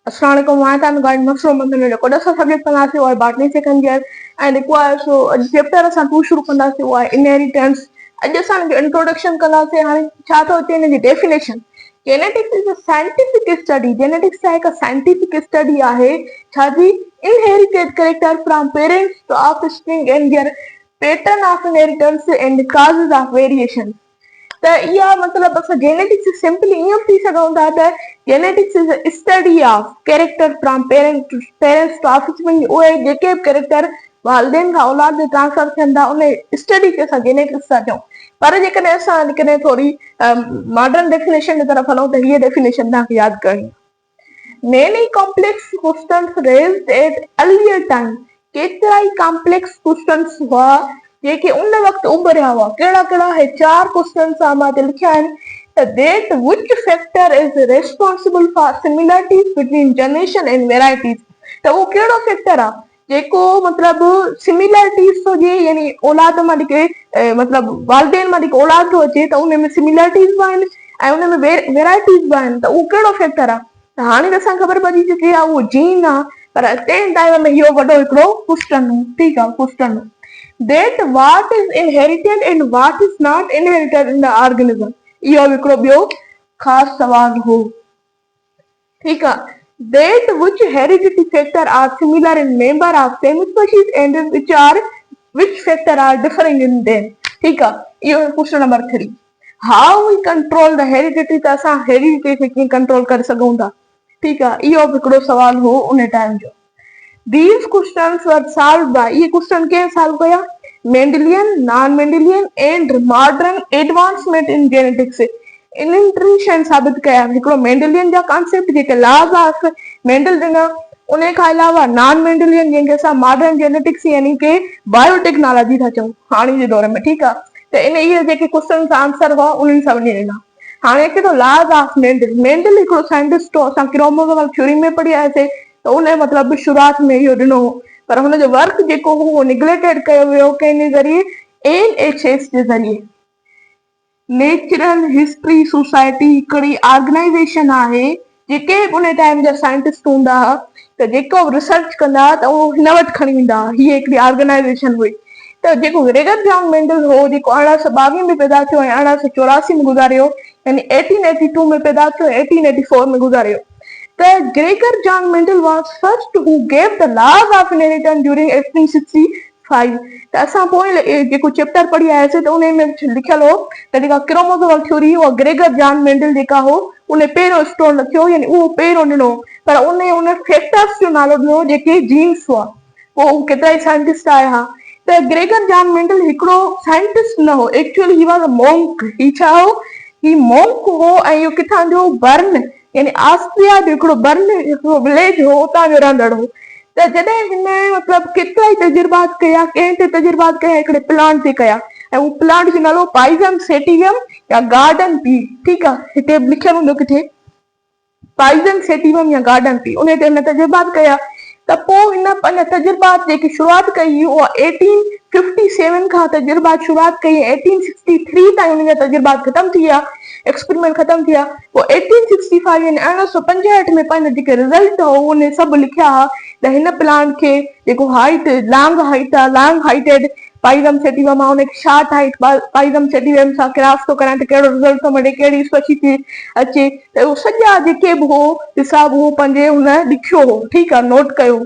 Assalamualaikum warahmatullahi wabarakatuh. Maksud मंदन जो code सा subject पढ़ना से और botany second year and require so chapter असां टू शुरू कंदा से वो इनहेरिटेंस अॼु असां इंट्रोडक्शन कंदा से हाणे छा थो अचे हिन जी definition genetics is a scientific study genetics छा हिकु साइंटिफिक स्टडी आहे छा जी inherited character from parents to offspring and their pattern of inheritance and causes of variation त इहा मतिलबु असां जेनेटिक्स सिंपली ईअं थी सघूं था त genetics is a study of character from parents to offspring उहे जेके बि कैरेक्टर वालदेन खां औलाद में ट्रांसफर थियनि था उन स्टडी खे असां जेनेटिक्स था चऊं पर जेकॾहिं असां कॾहिं थोरी मॉडर्न डेफिनेशन जी तरफ़ हलूं त हीअ डेफिनेशन तव्हांखे यादि करणी Many complex questions raised at earlier time केतिरा ई कॉम्प्लेक्स क्वेश्चंस हुआ जेके उन वक़्तु उभरिया हुआ कहिड़ा कहिड़ा हे चार क्वेश्चंस मां हिते लिखिया आहिनि त that which factor is responsible for similarities between generation and varieties त उहो कहिड़ो फैक्टर आहे जेको मतिलबु सिमिलैरिटीज़ थो ॾिए यानी औलाद मां जेके मतिलबु वालदेन मां जेको औलाद थो अचे त उन में सिमिलैरिटीज़ बि आहिनि ऐं उन में वेराइटीज़ बि आहिनि त उहो कहिड़ो फैक्टर आहे त हाणे त असांखे ख़बर पइजी चुकी आहे उहो जीन आहे पर तें टाइम में इहो वॾो हिकिड़ो क्वेश्चन हो ठीकु आहे question that what is inherited and what is not inherited in the organism इहो हिकिड़ो ॿियो ख़ासि सवाल हो ठीकु आहे that which hereditary factor are similar in member of same species and which factor are differing in them ठीकु आहे इहो question number 3 how we control the hereditary त असां हेरिडिटी खे कीअं कंट्रोल करे सघूं था ठीकु आहे इहो बि हिकिड़ो सवाल हो उन टाइम जो These questions were solved by ये क्वेश्चन के सॉल्व कया Mendelian non Mendelian and modern advancement in genetics इन्हनि टिनि शयुनि साबित कया हिकिड़ो मेंडेलियन जा कॉन्सेप्ट जेके लॉज ऑफ मेंडल ॾिना उन खां अलावा नॉन मेंडेलियन जंहिंखे असां मॉडर्न जेनेटिक्स यानी के बायोटेक्नोलॉजी था चऊं हाणे जे दौर में ठीकु आहे त इन इहे जेके क्वेश्चन आंसर हुआ उन्हनि सभिनी ॾिना हाणे हिकिड़ो लॉज ऑफ मेंडल मेंडल हिकिड़ो साइंटिस्ट हो असां क्रोमोसोमल थ्योरी में पढ़ी आयासीं त उन मतिलबु शुरूआति में इहो ॾिनो हो पर हुनजो वर्क जेको हो उहो निग्लेक्टेड कयो वियो कंहिंजे ज़रिए NHS जे ज़रिए नेचुरल हिस्ट्री सोसाइटी हिकिड़ी ऑर्गेनाइज़ेशन आहे जेके बि उन टाइम जा साइंटिस्ट हूंदा हुआ त जेको बि रिसर्च कंदा त उहो हिन वटि खणी ईंदा हुआ हीअ हिकिड़ी ऑर्गेनाइज़ेशन हुई त जेको ग्रेगर जॉन मेंडल हो जेको 1822 में पैदा थियो ऐं 1884 में गुज़ारियो यानी 1882 में पैदा थियो 1884 में गुज़ारियो The Gregor John Mendel was first who gave the laws of inheritance during 1865. त असां पोइ जेको चैप्टर पढ़ी आयासीं त उन में लिखियल हो त जेका क्रोमोसोमल थ्योरी उहा ग्रेगर जॉन मेंडल जेका हो उन पहिरियों स्टोर रखियो यानी उहो पहिरियों ॾिनो पर उन फैक्टर्स जो नालो ॾिनो जेके जीन्स हुआ पोइ केतिरा ई साइंटिस्ट आया हुआ त ग्रेगर जॉन मेंडल हिकिड़ो साइंटिस्ट न हो actually he was a monk ही छा हो ही मॉन्क हो ऐं इहो किथां जो बर्न यानी ऑस्ट्रिया जो हिकिड़ो बर्न हिकिड़ो विलेज हो उतां जो रहंदड़ हो त जॾहिं हिन मतिलबु केतिरा ई तजुर्बात कया कंहिं ते तजुर्बात कया हिकिड़े प्लांट ते कया ऐं उहो प्लांट जो नालो पाइज़म सेटिवम या गार्डन पी ठीकु आहे हिते लिखियल हूंदो किथे पाइज़म सेटिवम या गार्डन पी उन ते हिन तजुर्बात कया त पोइ हिन पंहिंजा तजुर्बात जेकी शुरूआति कई उहा 1857 खां तजुर्बात शुरूआति कई 1863 ताईं हुन जा तजुर्बात ख़तमु थी विया एक्सपेरिमेंट ख़तमु थी विया पोइ 1865 यानी 1965 में पंहिंजा जेके रिज़ल्ट हो उन सभु लिखिया हुआ त हिन प्लांट खे जेको हाइट लॉन्ग हाइट आहे लॉन्ग हाइटेड पाइज़म सेटिवम आहे उनखे शॉर्ट हाइट पाइज़म सेटिवम सां क्रॉस थो कराए त कहिड़ो रिज़ल्ट थो मिले कहिड़ी स्पेसिफिक अचे त उहो सॼा जेके बि हो हिसाब उहो पंहिंजे हुन लिखियो हो ठीकु आहे नोट कयो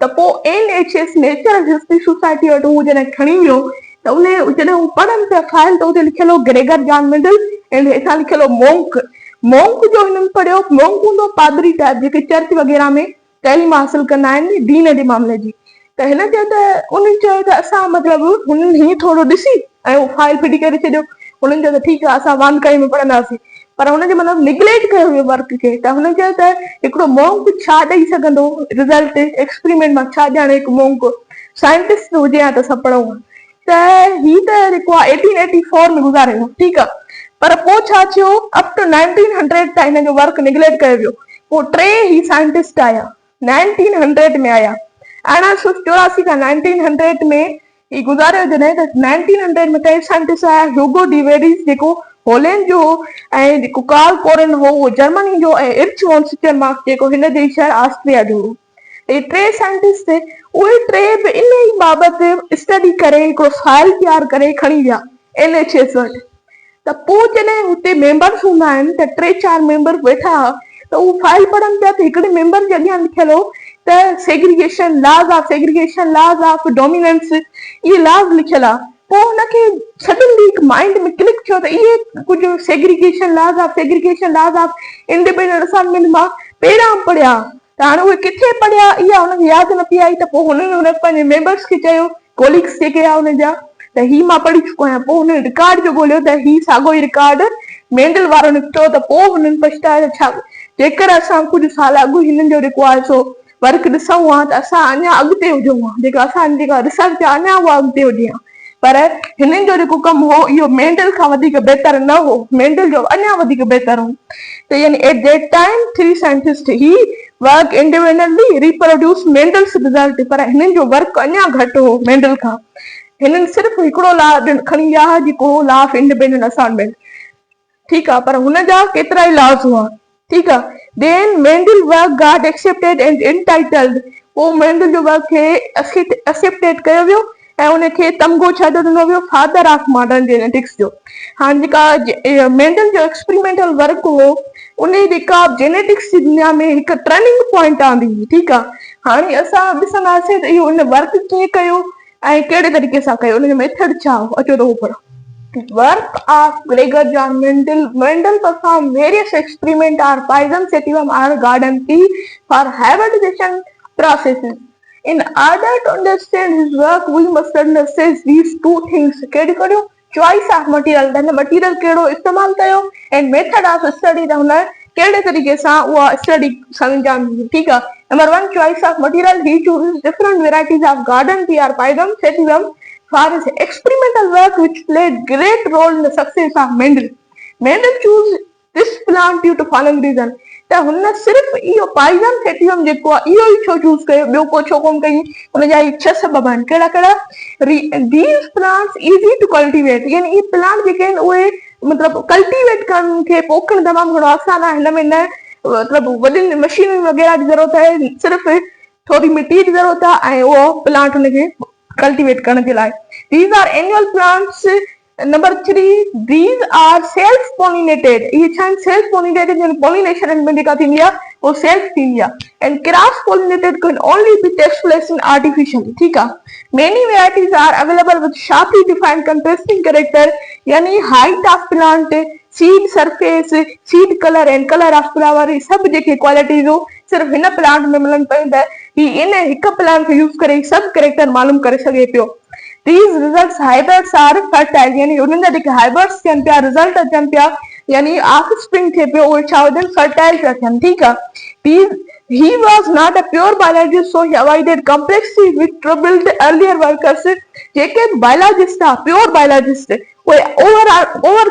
त पोइ NHS नेचुरल हिस्ट्री सोसाइटी वटि उहो जॾहिं खणी वियो त उन जॾहिं हू पढ़नि पिया फाइल त उते लिखियल हो ग्रेगर जॉन मेंडल ऐं हेठां लिखियल हो मोंक जो हिननि पढ़ियो मोंक हूंदो पादरी टाइप जेके चर्च वग़ैरह में तइलीम हासिल कंदा आहिनि दीन जे मामले जी त हिन चयो त उन्हनि चयो त असां मतिलबु हुननि हीअं थोरो ॾिसी ऐं उहो फाइल फिटी करे छॾियो हुननि चयो त ठीकु आहे असां वानकाई में पढ़ंदासीं पर हुनजे मतिलबु निग्लेक्ट कयो वियो वर्क खे त हुन चयो त हिकिड़ो मोंक छा ॾेई सघंदो रिज़ल्ट एक्सपेरिमेंट मां छा ॼाणे हिकु मोंक साइंटिस्ट हुजे हा त असां पढ़ूं त ही त जेको आहे 1884 में गुज़ारियो ठीकु आहे पर पोइ छा थियो अप टू 1900 ताईं हिन जो वर्क निग्लेक्ट कयो वियो पोइ टे ही साइंटिस्ट आया 1900 में आया 1884 खां 1900 में ही गुज़ारियो जॾहिं त 1900 में कई साइंटिस्ट आया ह्यूगो डी वेरिस जेको होलैंड जो ऐं जेको कार्ल कोरन हो उहो जर्मनी जो ऐं इर्च वॉन स्टिचरमार्क जेको हिन जे शहर ऑस्ट्रिया जो हो। ये टे साइंटिस्ट उहे टे बि इन ई बाबति स्टडी करे हिकिड़ो फाइल तयारु करे खणी विया NHS वटि। त पोइ जॾहिं हुते मेंबर्स हूंदा आहिनि त 3-4 मेंबर वेठा त उहो फाइल पढ़नि पिया त हिकिड़े मेंबर जे अॻियां लिखियल हो त सेग्रीगेशन लॉज ऑफ डोमिनेंस, इहे लॉज लिखियल आहे। पोइ हुनखे सडनली माइंड में क्लिक थियो त इहे कुझु segregation laws of independent assortment मां पहिरियां पढ़िया, त हाणे उहे किथे पढ़िया इहा हुनखे यादि न पई आई। त पोइ हुननि पंहिंजे मेंबर्स खे चयो, कोलीग्स जेके आहे हुनजा, त ही मां पढ़ी चुको आहियां। पोइ हुन रिकॉर्ड जो ॻोल्हियो त ही साॻियो ई रिकॉर्ड मेंडल वारो निकितो। त पोइ हुननि पछतायो छा जेकर असां कुझु साल अॻु हिननि जो जेको आहे सो वर्क ॾिसूं हा त असां अञा अॻिते हुजूं हा, जेका असांजी जेका रिसर्च आहे अञा उहा अॻिते हुजे हा। पर हिननि जो जेको कमु हो इहो मेंडल खां वधीक बहितर न हो, मेंडल जो अञा वधीक बहितर हो। त यानी एट दैट टाइम 3 साइंटिस्ट ही work independently reproduce Mendel's result, पर हिननि जो वर्क अञा घटि हो मेंडल खां। हिननि सिर्फ़ु हिकिड़ो लॉ खणी विया हुआ जेको लॉ ऑफ इंडिपेंडेंट असाइनमेंट, ठीकु आहे, पर हुनजा केतिरा ई लॉस हुआ, ठीकु आहे। Then Mendel work got accepted and entitled, पोइ मेंडल जो वर्क खे एक्सेप्टेड कयो वियो ऐं उनखे तमगो छा ॾिनो वियो, फादर ऑफ मॉडर्न जेनेटिक्स जो। हाणे जेका मेंडल जो एक्सपेरिमेंटल वर्क हो उन जेका जेनेटिक्स जी दुनिया में हिकु टर्निंग पॉइंट आंदी हुई, ठीकु आहे। हाणे असां ॾिसंदासीं त इहो उन वर्क कीअं कयो ऐं कहिड़े तरीक़े सां कयो, उनजो मेथड छा हो। अचो त उहो पढ़ो। Work of Gregor John Mendel. Mendel performed various experiments or Python sativum or garden key for hybridization processes. In order to understand his work, we must understand these two things. Choice of material, then material केड़ो इस्तेमाल कयो, and method of study, त हुन कहिड़े तरीक़े सां उहा study अंजाम ॾिनी, ठीकु आहे। Number 1, choice of material. He chooses different varieties of garden tea or Python sativum for his experimental work, which played great role in the success of Mendel. Mendel chose this plant due to following reason. त हुन सिर्फ़ु इहो pigeon सेटियम जेको आहे इहो ई छो choose कयो, ॿियो को छो कोन कई, हुनजा 6 सबब आहिनि। कहिड़ा कहिड़ा? These plants easy to cultivate, यानी इहे प्लांट जेके आहिनि उहे मतिलबु कल्टीवेट करण खे पोखणु तमामु घणो आसान आहे। हिन में न मतिलबु वॾी मशीनरी वग़ैरह जी ज़रूरत आहे, सिर्फ़ु थोरी मिटी जी ज़रूरत आहे ऐं उहो प्लांट हुनखे कल्टीवेट करण जे लाइ। These are annual plants. Number 3, these are self-pollinated. ये छा self-pollinated, यानी pollination में जेका थींदी आहे वो self थींदी आहे। And cross-pollinated can only be takes place in artificially, ठीक आहे। Many varieties are available with sharply defined contrasting character, यानी height of plant, seed surface, seed color and color of flower, ये सब जेके क्वालिटीज़ हो सिर्फ़ु हिन प्लांट में मिलनि पियूं त ही इन हिकु प्लांट खे यूज़ करे सभु कैरेक्टर मालूम करे सघे पियो। These results hybrids are fertile, यानी उन्हनि जा जेके हाइब्रिड्स थियनि पिया, रिज़ल्ट अचनि पिया, यानी ऑफस्प्रिंग थिए पियो, उहे छा हुजनि, फर्टाइल पिया थियनि, ठीकु आहे। He was not a pure biologist, so he avoided complexity which troubled earlier workers. जेके बायोलॉजिस्ट आहे, प्योर बायोलॉजिस्ट, उहे ओवर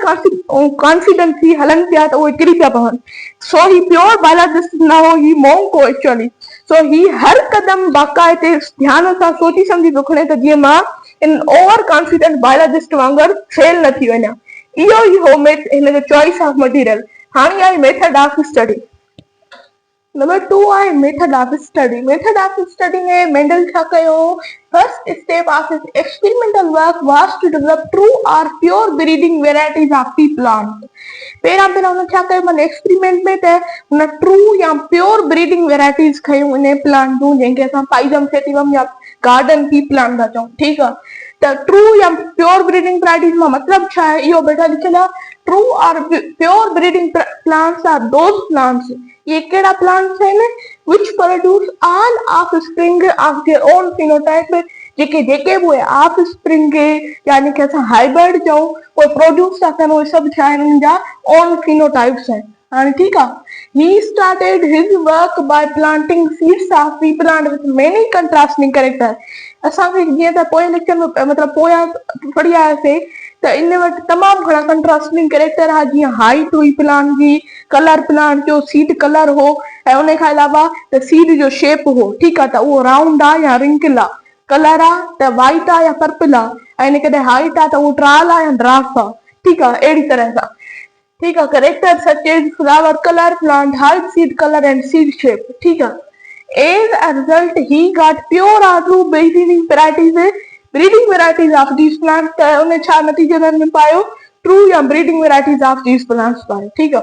कॉन्फिडेंट थी हलनि पिया त उहे किरी पिया पवनि। सो ही प्योर बायोलॉजिस्ट न हो, ही मोंक हो एक्चुअली। सो ही हर कदम बाक़ाइदे ध्यान सां सोची सम्झी पियो खणे त जीअं मां इन ओवर कॉन्फिडेंट बायोलॉजिस्ट वांगुरु फेल न थी वञा। इहो ई हो हिन जो चॉइस ऑफ मटीरियल। हाणे आहे मेथड ऑफ स्टडी। नंबर 2 आहे method of study. Method of study में मेंडल छा कयो, first step of his experimental work was to develop true और pure breeding varieties of pea plant. पहिरां हुन छा कयो, माने एक्सपेरिमेंट में त हुन ट्रू या प्योर ब्रीडिंग वेराइटीज खयूं इन प्लांट जूं, जंहिंखे असां पाइजम सेटिवम या गार्डन टी प्लांट था चऊं, ठीकु आहे। त ट्रू या प्योर ब्रीडिंग वेराइटीज मां मतिलबु छा आहे, इहो बेटा लिखियल आहे। ट्रू और pure breeding plants are those plants, ये केड़ा प्लांट्स हैं which produce all offspring of their own phenotype, जेके वो offspring यानी कि असां हाइब्रिड चऊं वो प्रोड्यूस था कनि, उहे सभु छा आहिनि, उन्हनि जा ओन फिनोटाइप्स आहिनि। हाणे ठीकु आहे। He started his work by planting seeds of tree plant with many contrasting characters. असांखे जीअं त पोएं लेक्चर में मतिलबु पोयां पढ़ी आयासीं त इन वटि तमामु घणा कंट्रास्टिंग कैरेक्टर हा, जीअं हाइट हुई प्लांट जी, कलर प्लांट जो सीड कलर हो, ऐं उन खां अलावा त सीड जो शेप हो, ठीकु आहे, त उहो राउंड आहे या रिंकल आहे, कलर आहे त वाइट आहे या पर्पल आहे, ऐं इन कॾहिं हाइट आहे त उहो ट्राल आहे या ड्राफ आहे, ठीकु आहे। अहिड़ी तरह सां ठीक है, character such as flower color, plant height, seed color and seed shape. ठीक है, as a result he got pure or true breeding varieties of these plants. तो उन्हें छा नतीजे में पायो true या breeding varieties of these plants पायो. ठीक है,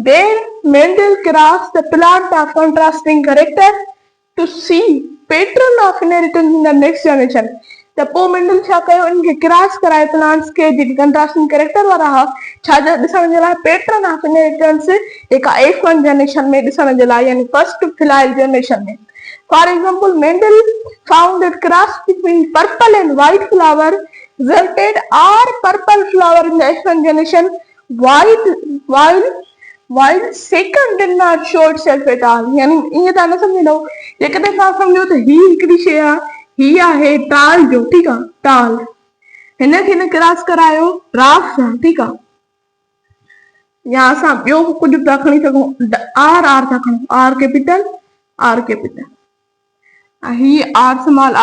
then Mendel crossed the plant of contrasting character to see pattern of inheritance in the next generation. त पोइ मेंडल छा कयो, इनखे क्रॉस कराए प्लांट्स के जेके कंट्रास्टिंग कैरेक्टर वारा हुआ छा ॾिसण जे लाइ पैटर्न ऑफ इनहेरिटेंस जेका F1 जनरेशन में ॾिसण जे लाइ, यानी फर्स्ट फिलाइल जनरेशन में. For example Mendel found that cross between purple and white flower resulted are purple flower in the F1 generation while second did not show itself at all. यानी ईअं तव्हां न सम्झंदव, जेकॾहिं तव्हां सम्झो त ही हिकिड़ी शइ आहे, ही आहे टाल जो. ठीक आहे, टाल हिनखे न क्रॉस करायो ड्राफ्ट सां. ठीक आहे, या असां ॿियो कुझु था खणी सघूं, आर था खणूं, आर कैपिटल ही आर स्मॉल.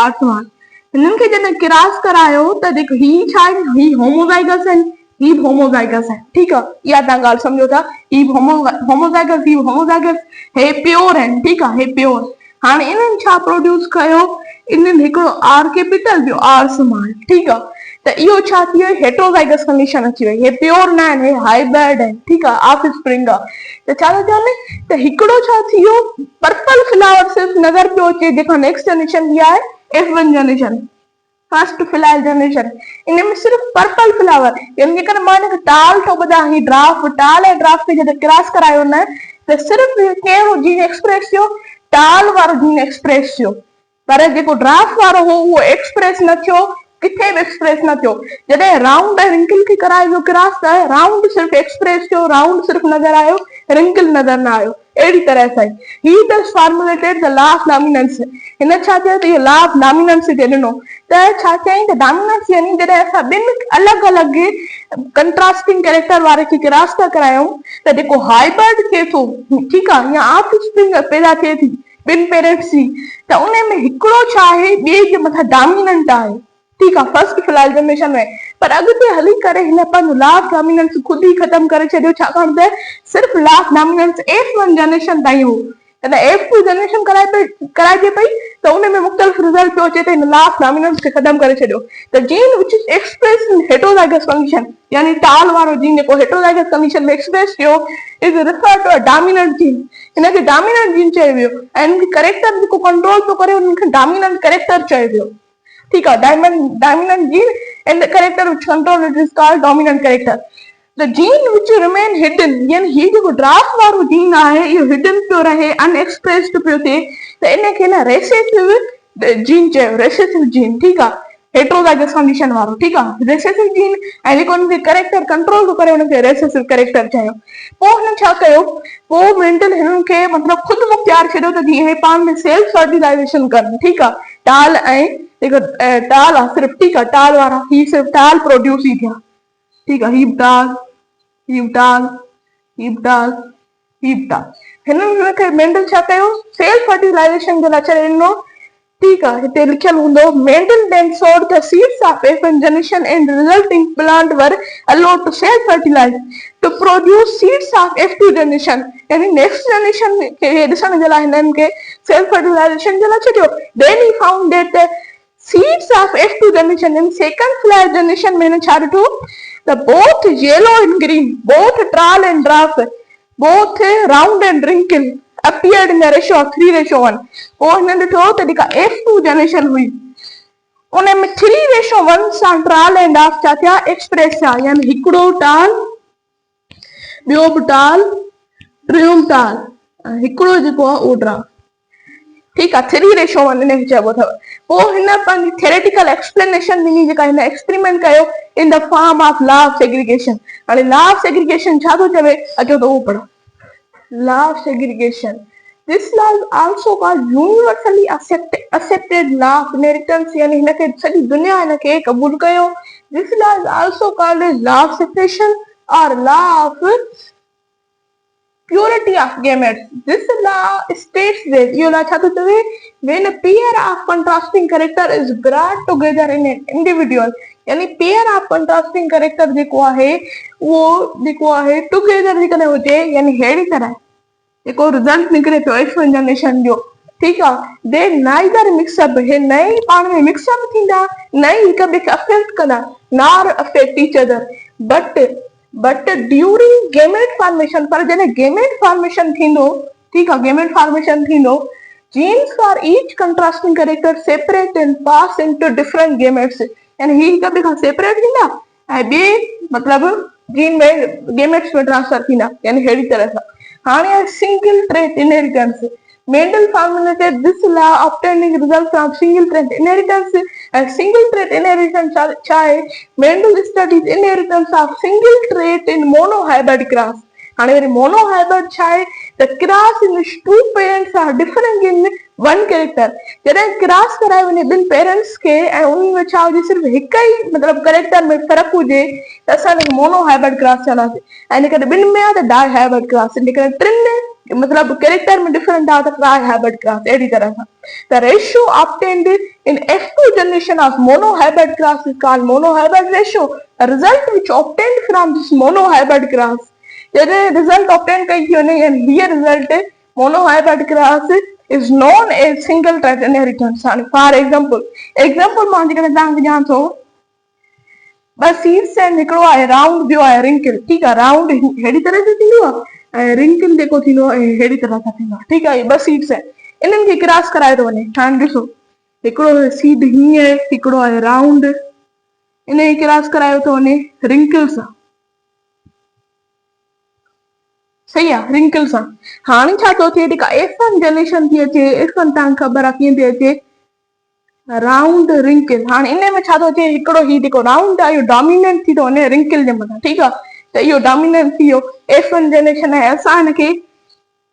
हिननि खे जॾहिं क्रॉस करायो त जेको ही छा आहे, ही होमोजाइगस आहिनि, ही होमोजाइगस है. ठीक है, या तव्हां ॻाल्हि सम्झो था, ही होमोजाइगस हे प्योर आहिनि. ठीक आहे, हे प्योर. हाणे इन्हनि छा प्रोड्यूस कयो, इन्हनि हिकिड़ो आर कैपिटल ॿियो आर स्मॉल. ठीक आहे, त इहो छा थी वई, हेटरोजाइगस कंडीशन अची वई. हे प्योर न आहिनि, हे हाइब्रिड आहिनि. ठीक आहे, ऑफ स्प्रिंग आहे. त छा था चवनि त हिकिड़ो छा थी वियो, पर्पल फ्लावर सिर्फ़ु नज़र पियो अचे, जेका नेक्स्ट जनरेशन जी आहे F1 generation, first filial generation. इनमें सिर्फ पर्पल फ्लावर, यानी जेकर मां हिनखे टाल थो ॿुधायां, ही ड्राफ्ट टाल ऐं ड्राफ्ट खे जॾहिं क्रॉस करायो न त सिर्फ़ कहिड़ो जीन एक्सप्रेस थियो, टाल वारो जीन एक्सप्रेस थियो. पर जेको ड्राफ्ट वारो हो उहो एक्सप्रेस न थियो, किथे बि एक्सप्रेस न थियो. जॾहिं राउंड ऐं रिंकल खे कराए वियो क्रॉस त राउंड सिर्फ़ एक्सप्रेस थियो, राउंड सिर्फ़ नज़र आयो, रिंकल नज़र न आयो. अहिड़ी तरह सां ही दस formulated the law of dominance. हिन छा चयो त इहो लॉ ऑफ डोमिनेंस खे ॾिनो. त छा चयईं त डोमिनेंस यानी जॾहिं असां ॿिनि अलॻि अलॻि कंट्रास्टिंग कैरेक्टर वारे खे क्रॉस था करायूं त जेको हाइब्रिड थिए थो, ठीकु आहे, या ऑफ स्प्रिंग पैदा थिए थी ॿिनि पेरेंट्स जी, त उन में हिकिड़ो छा आहे, ॿिए जे मथां डोमिनेंट आहे. ठीक है, फर्स्ट फिलाइल जनरेशन में. पर अॻिते हली करे हिन पंहिंजो लॉ ऑफ डोमिनेंस खुद ही खत्म करे छॾियो, छाकाणि त सिर्फ़ law of dominance F1 generation ताईं हो. F2 जनरेशन कराइजे पई त उन में मुख़्तलिफ़ रिज़ल्ट पियो अचे, त हिन लॉ ऑफ डोमिनेंस खे खत्म करे छॾियो. त jean which is express in heterozygous condition, यानी टाल वारो जीन जेको हेटरोजाइगस कंडीशन में एक्सप्रेस थियो, is refer to a dominant jean. हिनखे डोमिनेंट जीन चयो वियो ऐं हिनखे कैरेक्टर जेको कंट्रोल पियो करे उनखे डोमिनेंट कैरेक्टर चयो वियो. ठीक है, dominant gene and the character which control it is called dominant character. The gene which remain hidden, यानी ही जो ड्राफ्ट वारो जीन आहे ये हिडन पियो रहे, अनएक्सप्रेस्ड पियो थिए, त इनखे न रेसेसिव जीन चयो, रेसेसिव जीन. ठीक आहे, हेटरोजाइगस कंडीशन वारो. ठीक आहे, रेसेसिव जीन ऐं जेको उनखे कैरेक्टर कंट्रोल थो करे उनखे रेसेसिव कैरेक्टर चयो. पोइ हिन छा कयो, पोइ मेंडल हिननि खे मतिलबु ख़ुदि मुख्तियार छॾियो त जीअं हे पाण में सेल्फ फर्टिलाइज़ेशन कनि. ठीक आहे, टाल ऐं जेको टाल आहे सिर्फ़, ठीक आहे, टाल वारा ही सिर्फ़ टाल प्रोड्यूस ही थिया. ठीक आहे, हीब टाल. हिनखे मेंडल छा कयो, सेल्फ फर्टिलाइज़ेशन जे लाइ छॾे ॾिनो. ठीक आहे, हिते लिखियल हूंदो, Mendel then sowed the seeds of F1 generation and resulting plant were allowed to self fertilize to produce seeds of F2 generation. यानी नेक्स्ट जनरेशन खे ॾिसण जे लाइ हिननि खे सेल्फ फर्टिलाइज़ेशन जे लाइ छॾियो. Then he found that the seeds of F2 generation in second fly generation में छा ॾिठो, the both yellow and green, both tall and draft, both round and wrinkle appeared in the ratio of 3:1. पोइ हिन ॾिठो त जेका F2 generation हुई उन में 3:1 सां टाल ऐं डार्क छा थिया, एक्सप्रेस थिया. यानी हिकिड़ो टाल, ॿियो बि टाल, टियों टाल, हिकिड़ो जेको आहे उहो डार्क. ठीक आहे, 3:1 इनखे चइबो अथव. पोइ हिन पंहिंजी थ्योरेटिकल एक्सप्लेनेशन ॾिनी जेका हिन एक्सपेरिमेंट कयो in the form of law of segregation. हाणे लॉ ऑफ सेग्रीगेशन छा थो चवे, अचो त उहो पढ़ो. Law of segregation, this law is also called universally accepted law of inheritance, यानी हिनखे सॼी दुनिया हिनखे क़बूल कयो. This law is also called as law of separation और law of purity of gametes. This law states that you when a pair of contrasting character is brought together in an individual, यानी pair of contrasting character जेको आहे together जेकॾहिं हुजे यानी अहिड़ी तरह जेको रिज़ल्ट निकिरे पियो F1 जनरेशन जो, ठीकु आहे, दे नाइदर मिक्सअप, हे न ई पाण में मिक्सअप थींदा, न ई हिक ॿिए खे अफेक्ट कंदा, nor affect each other, but during gamete formation, पर जॾहिं गेमेट फॉर्मेशन थींदो, ठीकु आहे, गेमेट फॉर्मेशन थींदो, genes for each contrasting character separate and pass into different gametes, यानी ही हिक ॿिए खां सेपरेट थींदा ऐं ॿिए मतिलबु जीन में गेमेट्स में ट्रांसफर थींदा, यानी अहिड़ी तरह सां। हाणे single trait inheritance, Mendel formulated this law obtaining result from single trait inheritance, ऐं सिंगल ट्रेट इनहेरिटेंस छा आहे, Mendel studies inheritance of single trait इन मोनोहाइब्रिड क्रॉस। हाणे वरी मोनोहाइब्रिड छा आहे, the cross in which two parents are different in one character, जॾहिं cross कराए वञे ॿिनि पेरेंट्स खे ऐं उन्हनि में छा हुजे, सिर्फ़ु हिक ई मतिलबु कैरेक्टर में फ़र्क़ु हुजे त असां हिनखे मोनोहाइब्रिड क्रॉस चवंदासीं, ऐं जेकॾहिं ॿिनि में आहे त डाइहाइब्रिड क्रॉस, जेकॾहिं टिनि में मतिलबु कैरेक्टर में डिफरेंट आहे त ट्राइहाइब्रिड क्रॉस, अहिड़ी तरह सां। The ratio obtained in F2 generation of monohybrid cross is called monohybrid ratio. A result which obtained from this monohybrid cross, जॾहिं रिजल्ट ऑब्टेन कई थी वञे, यानी हीअ result monohybrid cross is known as single trait inheritance. हाणे for example मां जेकॾहिं तव्हांखे ॼाण थो, ॿ सीड्स आहिनि, हिकिड़ो आहे राउंड, ॿियो आहे रिंकल, ठीकु आहे, राउंड अहिड़ी तरह सां थींदो आहे ऐं रिंकल जेको थींदो आहे अहिड़ी तरह सां थींदो आहे, ठीकु आहे, ॿ सीड्स आहिनि, इन्हनि खे क्रॉस कराए थो वञे। हाणे ॾिसो, हिकिड़ो सीड हीअं आहे, हिकिड़ो आहे राउंड, इन खे क्रॉस करायो थो वञे रिंकल सां, सही आहे, रिंकल सां। हाणे छा थो थिए, जेका F1 जनरेशन थी अचे, F1 तव्हांखे ख़बर आहे कीअं थी अचे, राउंड रिंकल। हाणे इन में छा थो थिए, हिकिड़ो ही जेको राउंड आहे इहो डोमिनेंट थी थो वञे रिंकल जे मथां, ठीकु आहे, त इहो डोमिनेंट थी वियो F1 जनरेशन आहे, असां हिनखे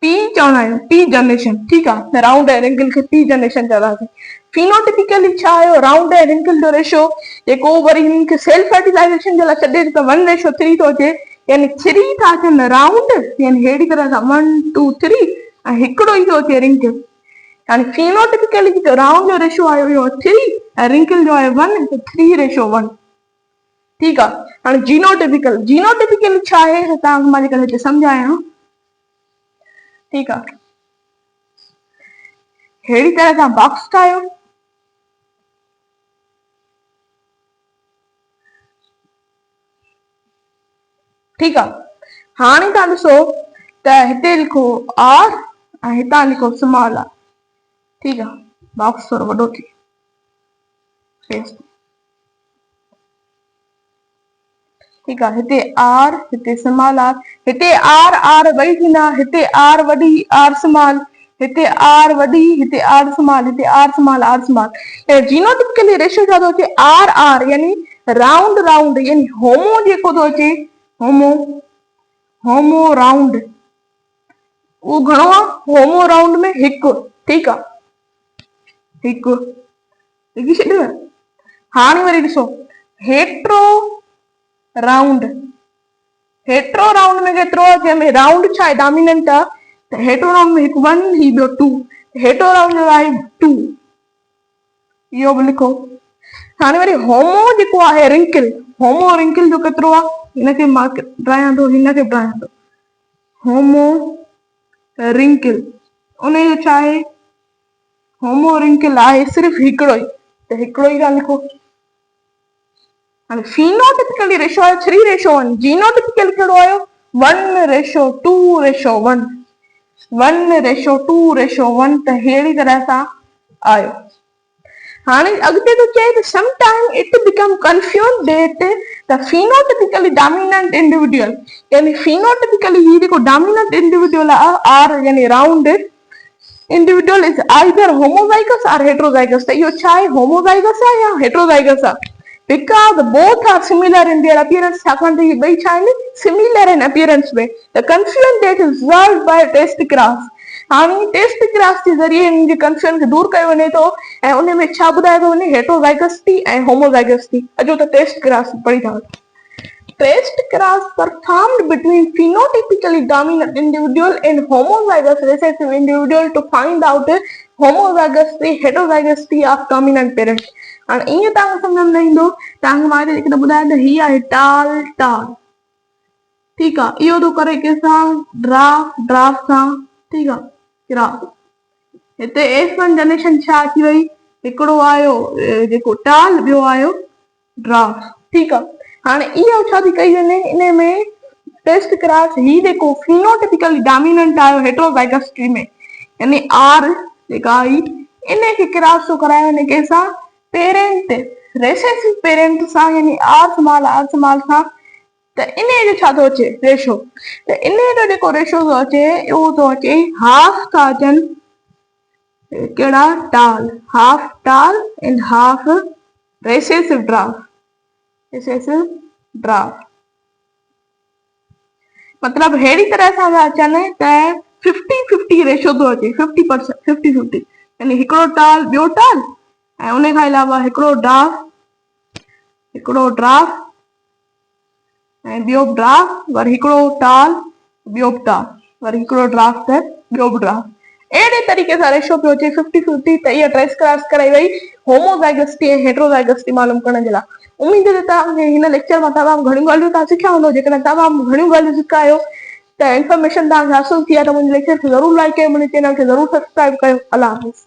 P चवंदा आहियूं, P जनरेशन, ठीकु आहे, राउंड ऐं रिंकल खे P जनरेशन चवंदासीं। फिनोटिपिकली छा आहे, राउंड ऐं रिंकल जो रेशो जेको वरी हिननि खे सेल्फ फर्टिलाइज़ेशन जे लाइ छॾे त 1:3 थो अचे, यानी 3 था अचनि राउंड, यानी अहिड़ी तरह सां 1 2 3 ऐं हिकिड़ो ई थो अचे रिंकल। यानी फिनोटिपिकली जो राउंड जो रेशो आयो इहो 3 ऐं रिंकल जो आहे 1, त 3:1, ठीकु आहे। हाणे जीनोटिपिकल छा आहे, तव्हांखे मां जेकॾहिं हिते सम्झायां, ठीकु आहे, अहिड़ी तरह सां बॉक्स ठाहियो, ठीकु आहे। हाणे तव्हां ॾिसो त हिते लिखो R ऐं हितां लिखो स्मॉल r, ठीकु आहे, बॉक्स थोरो वॾो थी, ठीकु आहे, हिते R, हिते स्मॉल r, हिते R वरी थींदा, हिते R वॾी R स्मॉल, हिते R वॾी, हिते R स्मॉल, हिते R small R small. Genotypically ratio छा थो अचे, R यानी राउंड, यानी होमो जेको थो अचे, होमो राउंड, उहो घणो आहे, होमो राउंड में हिकु, ठीकु आहे, हिकु लिखी छॾियो। हाणे वरी ॾिसो हेट्रो राउंड में केतिरो आहे, जंहिंमें राउंड छा आहे, डोमिनेंट आहे, त हेट्रो राउंड में हिकु 1, ही ॿियो 2, हेट्रो राउंड जो आहे 2, इहो बि लिखो। हाणे वरी होमो जेको आहे रिंकल, होमो रिंकल जो केतिरो आहे, हिनखे मां ड्रायां थो, हिनखे ड्रायां थो, होमो रिंकल, उन जो छा आहे, होमो रिंकल आहे सिर्फ़ु हिकिड़ो ई, त हिकिड़ो ई था लिखो। हाणे फिनोटिपिकली रेशो आहे 3:1, जीनोटिपिकल कहिड़ो आयो 1:2:1, 1:2:1, त अहिड़ी तरह सां आयो। हाणे अॻिते थो चए त sometime it become confuse that the phenotypically dominant individual, यानी फिनोटिपिकली ही जेको डोमिनेंट इंडिविजुअल आहे आर यानी round individual is either homozygous और हेट्रोजाइगस, त इहो छा आहे, होमोजाइगस आहे या हेट्रोजाइगस आहे, because both are similar in their appearance, छाकाणि त इहे ॿई छा आहिनि, सिमिलर आहिनि अपीयरेंस में। The confusion that is resolved by test cross, हाणे टेस्ट क्रॉस जे ज़रिए हिन जे कंफ्यूजन खे दूर कयो वञे थो ऐं उन में छा ॿुधायो थो वञे, हेट्रोजाइगस थी ऐं होमोजाइगस थी। अचो त टेस्ट क्रॉस पढ़ी था वठूं। Test cross performed between phenotypically dominant individual and homozygous recessive individual to find out homozygosity, heterozygosity of dominant parent. हाणे ईअं तव्हांखे सम्झ में न ईंदो, तव्हांखे मां हिते हिकु ॿुधायां त हीअ आहे टाल टाल, ठीकु आहे। इहो थो करे कंहिंसां ड्राफ्ट, ड्राफ्ट सां, ठीकु आहे, ग्राफ। हिते S1 जनरेशन छा अची वई, हिकिड़ो आयो जेको टाल, ॿियो आयो ड्राफ्ट, ठीकु आहे। हाणे इहो छा थी कई वञे, इन में टेस्ट क्रॉस ही जेको फिनोटिपिकली डोमिनेंट आयो हेटेरोजाइगस ट्री में, यानी आर जेका आई इन खे क्रॉस थो कराए वञे कंहिंसां, पेरेंट रेसेसिव पेरेंट सां, यानी आर स्मॉल सां। त इन जो छा थो अचे रेशो, त इन जो जेको रेशो थो अचे उहो थो अचे हाफ था अचनि कहिड़ा, टाल, हाफ टाल and half recessive draft, recessive draft. मतलब अहिड़ी तरह सां था अचनि त 50-50 रेशो थो अचे, 50%, 50-50, यानी हिकिड़ो टाल ॿियो टाल ऐं उन खां अलावा हिकिड़ो ड्राफ्ट ऐं ॿियो ड्राफ्ट, वरी हिकिड़ो टाल, ॿियो बि टाल, वरी हिकिड़ो ड्राफ्ट ऐं ॿियो बि ड्राफ्ट। अहिड़े तरीक़े सां रेशो पियो अचे 50-50। त इहा ट्रेस क्रॉस कराई वई होमोजाइगसिटी ऐं हेटेरोजाइगसिटी मालूम करण जे लाइ। उम्मीद आहे तव्हांखे हिन लेक्चर मां तमामु घणियूं ॻाल्हियूं तव्हां सिखिया हूंदो। जेकॾहिं तमामु घणियूं ॻाल्हियूं सिखायो त इंफॉर्मेशन तव्हांखे हासिल थी आहे त मुंहिंजे लेक्चर खे ज़रूरु लाइक कयो, मुंहिंजे चैनल खे ज़रूरु सब्सक्राइब कयो। अल्लाह हाफ़िज़।